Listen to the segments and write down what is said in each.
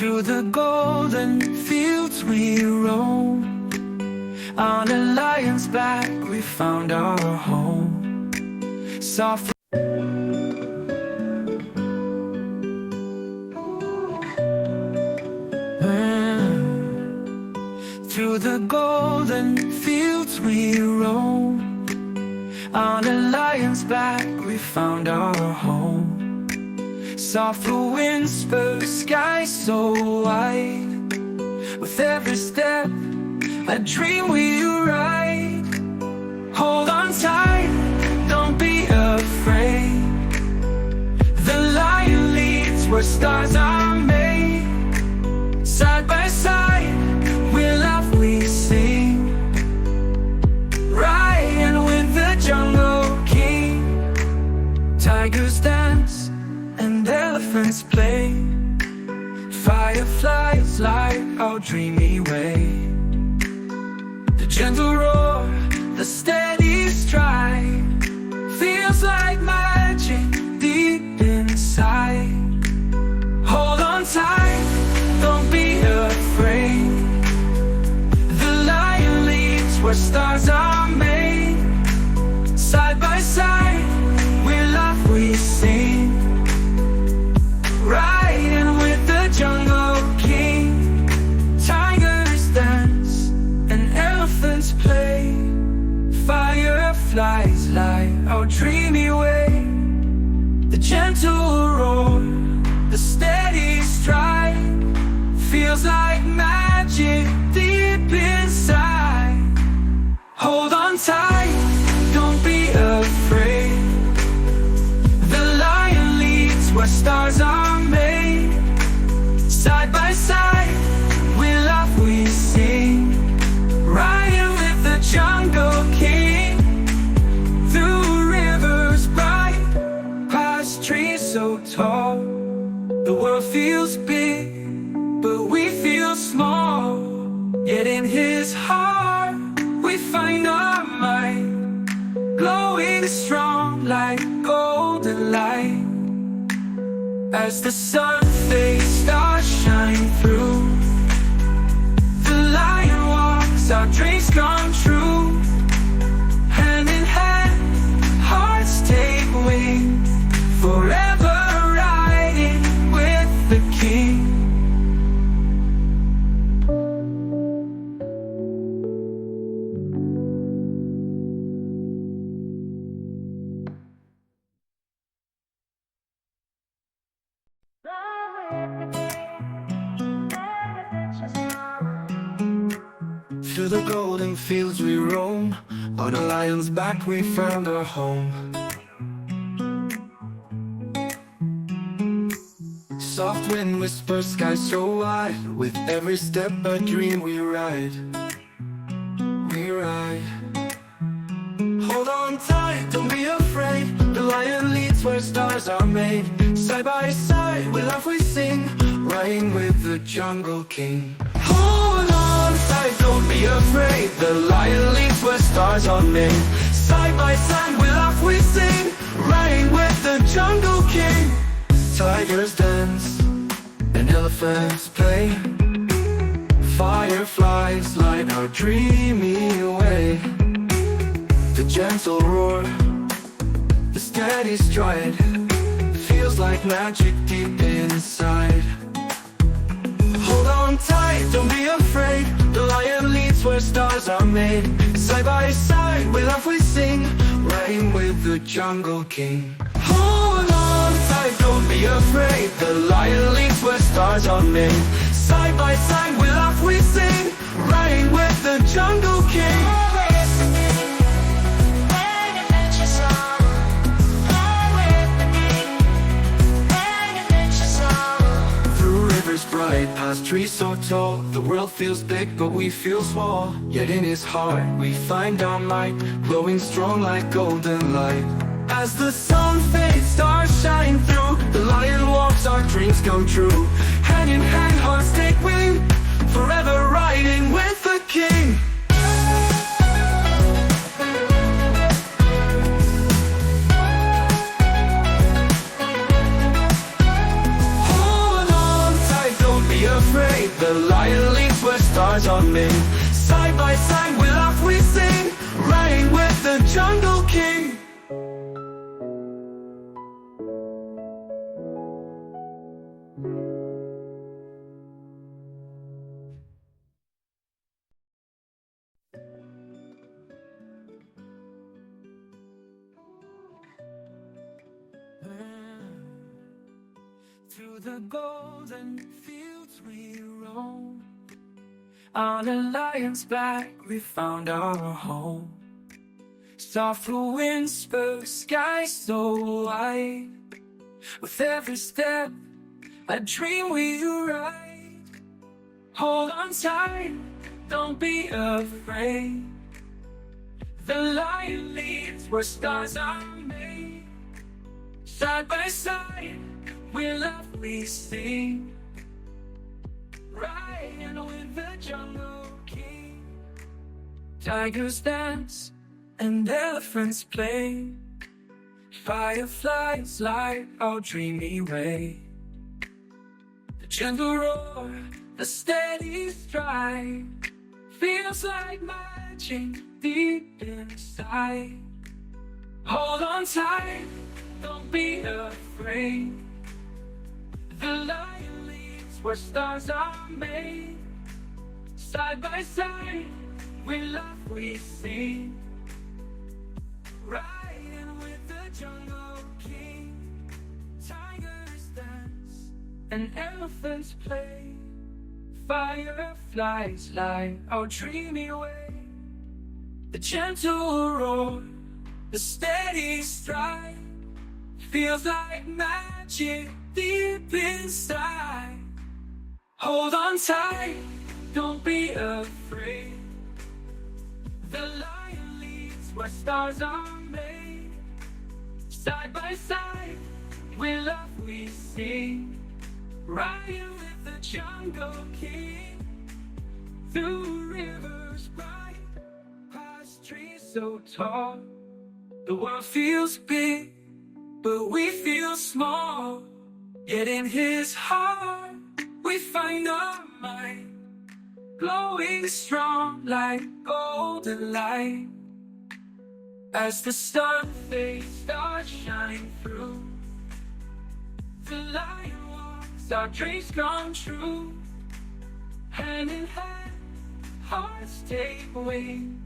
Through the golden fields we roam, on a lion's back we found our home. Soft Through the golden fields we roam, on a lion's back we found our home. Soft whisper, sky so wide, with every step a dream we ride. Hold on tight, don't be afraid. The lion leads where stars are made. Side by side, we laugh, we sing, riding with the jungle king. Tigers dance and elephants play. Fireflies light our dreamy way. The gentle roar, the steady stride, feels like magic deep inside. Hold on tight, don't be afraid. The lion leads where stars are made. Side by side, we laugh, we sing, riding with the jungle king. Tigers dance and elephants play. Fireflies light our dreamy way. The gentle roar, the steady stride, feels like magic deep inside. Hold on tight, don't be afraid. The lion leads where stars are made. Side by side, we laugh, we sing, riding with the jungle king. Through rivers bright, past trees so tall, the world feels big, but we feel small. Yet in his heart we find our might, glowing strong like golden light. As the sun fades, stars shine through. The lion walks, our dreams come true. Hand in hand, hearts take wing, forever riding with the king. Through the golden fields we roam, on a lion's back we found our home. Soft wind whispers, sky so wide, with every step a dream we ride. We ride. Hold on tight, don't be afraid. The lion leads where stars are made. Side by side, we laugh, we sing, riding with the jungle king. Hold on tight, don't be afraid. The lion leads where stars are made. Side by side, we laugh, we sing, riding with the jungle king. Tigers dance and elephants play. Fireflies light our dreamy way. The gentle roar, the steady stride, feels like magic deep inside. Hold on tight, don't be afraid. The lion leads where stars are made. Side by side, we laugh, we sing, riding with the jungle king. Hold on tight, don't be afraid. The lion leads where stars are made. Side by side, we laugh, we sing, riding with the jungle king. Bright, past trees so tall, the world feels big but we feel small. Yet in his heart we find our might, glowing strong like golden light. As the sun fades, stars shine through. The lion walks, our dreams come true. Hand in hand, hearts take wing, forever riding with the king. Through the golden fields we roam, on a lion's back we found our home. Soft whisper, sky so wide, with every step a dream we ride. Hold on tight, don't be afraid. The lion leads where stars are made. Side by side, we love, we sing, riding with the jungle king. Tigers dance and elephants play. Fireflies light our dreamy way. The gentle roar, the steady stride, feels like magic deep inside. Hold on tight, don't be afraid. The lion leads where stars are made. Side by side, we laugh, we sing, riding with the jungle king. Tigers dance and elephants play. Fireflies light our dreamy way. The gentle roar, the steady stride, feels like magic deep inside. Hold on tight, don't be afraid. The lion leads where stars are made. Side by side, we laugh, we sing, riding with the jungle king. Through rivers bright, past trees so tall. The world feels big, but we feel small. Yet in his heart, we find our might, glowing strong like golden light. As the sun they start shining through, the lion walks, our dreams come true. Hand in hand, hearts take wing,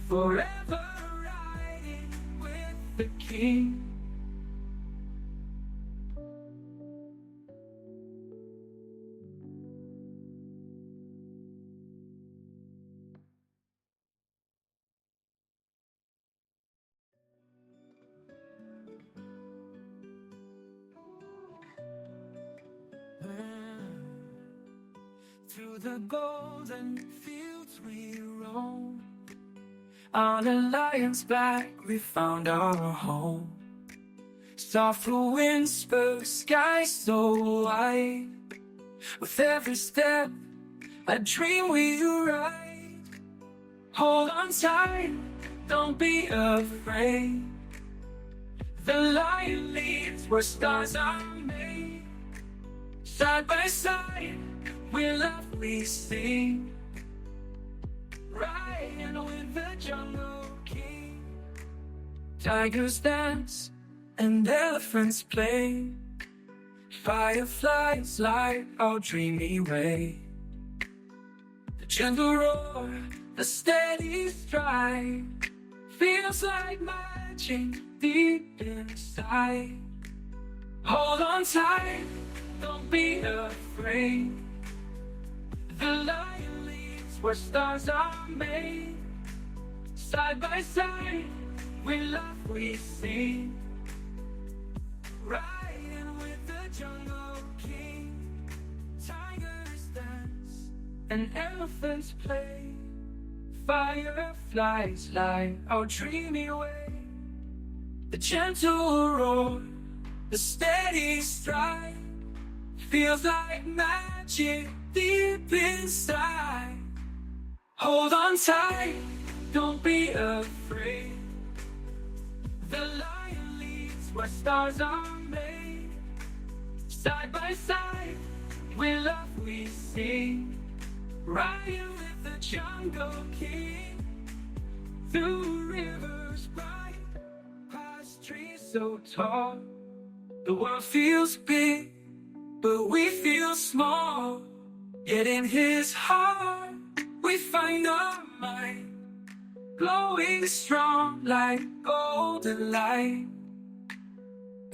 forever riding with the king. Through the golden fields we roam, on a lion's back we found our home. Soft whisper, sky so wide, with every step a dream we ride. Hold on tight, don't be afraid. The lion leads where stars are made. Side by side, we laugh, we sing, riding with the jungle king. Tigers dance and elephants play. Fireflies light our dreamy way. The gentle roar, the steady stride, feels like magic deep inside. Hold on tight, don't be afraid. The lion leads where stars are made. Side by side, we laugh, we sing, riding with the jungle king. Tigers dance and elephants play. Fireflies light our dreamy way. The gentle roar, the steady stride, feels like magic deep inside. Hold on tight, don't be afraid. The lion leads where stars are made. Side by side, we laugh, we sing, riding with the jungle king. Through rivers bright, past trees so tall. The world feels big, but we feel small. Yet in his heart, we find our might, glowing strong like golden light.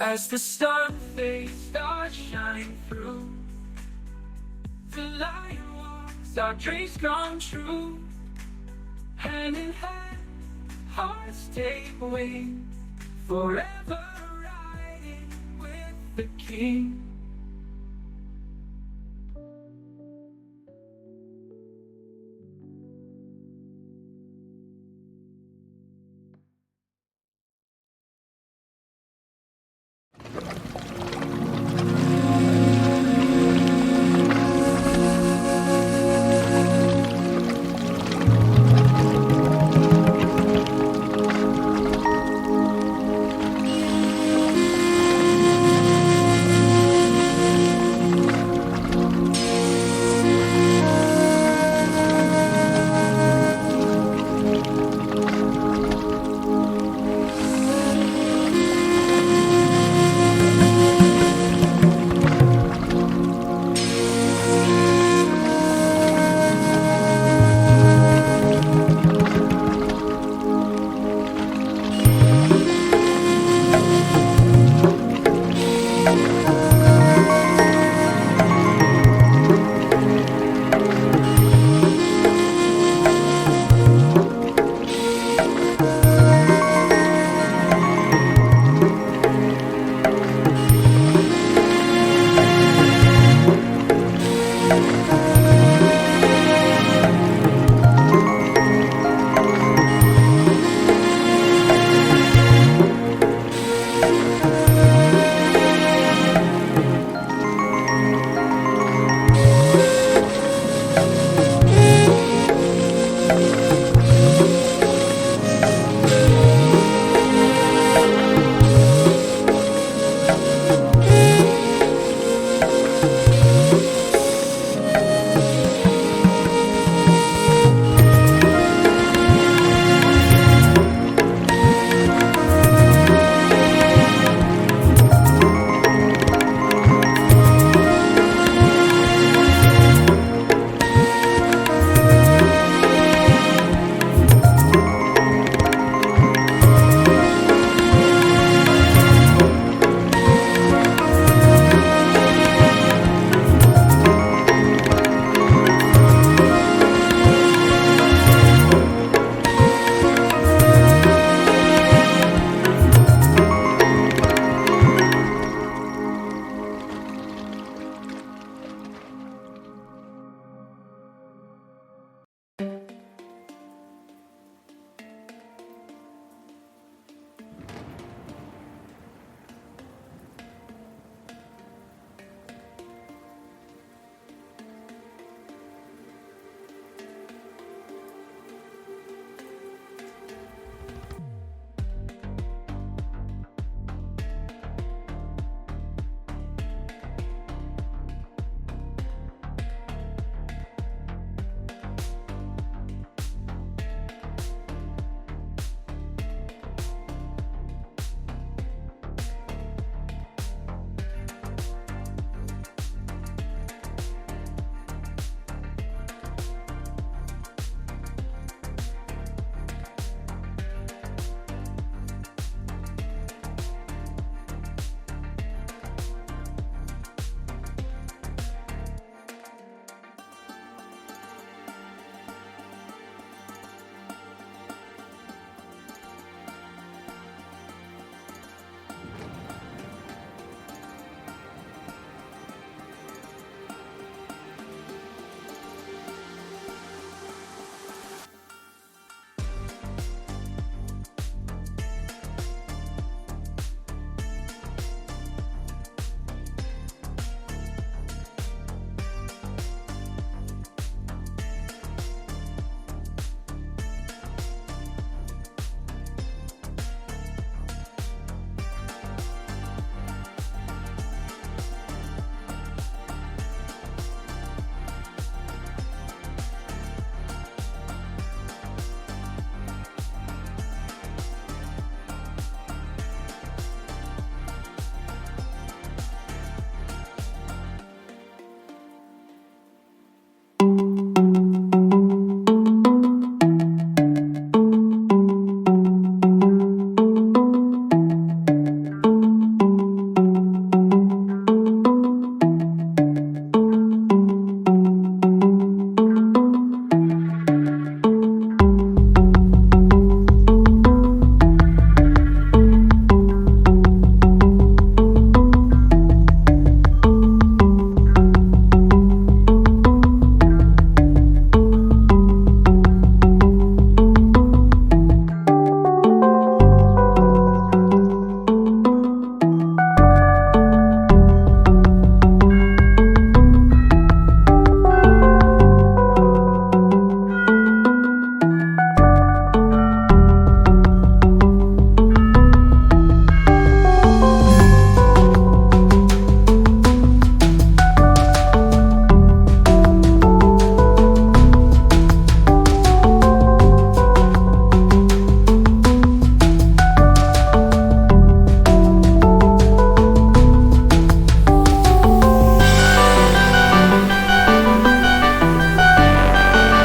As the sun fades, starts shining through, the light walks, our dreams come true. Hand in hand, hearts take wing, forever riding with the King.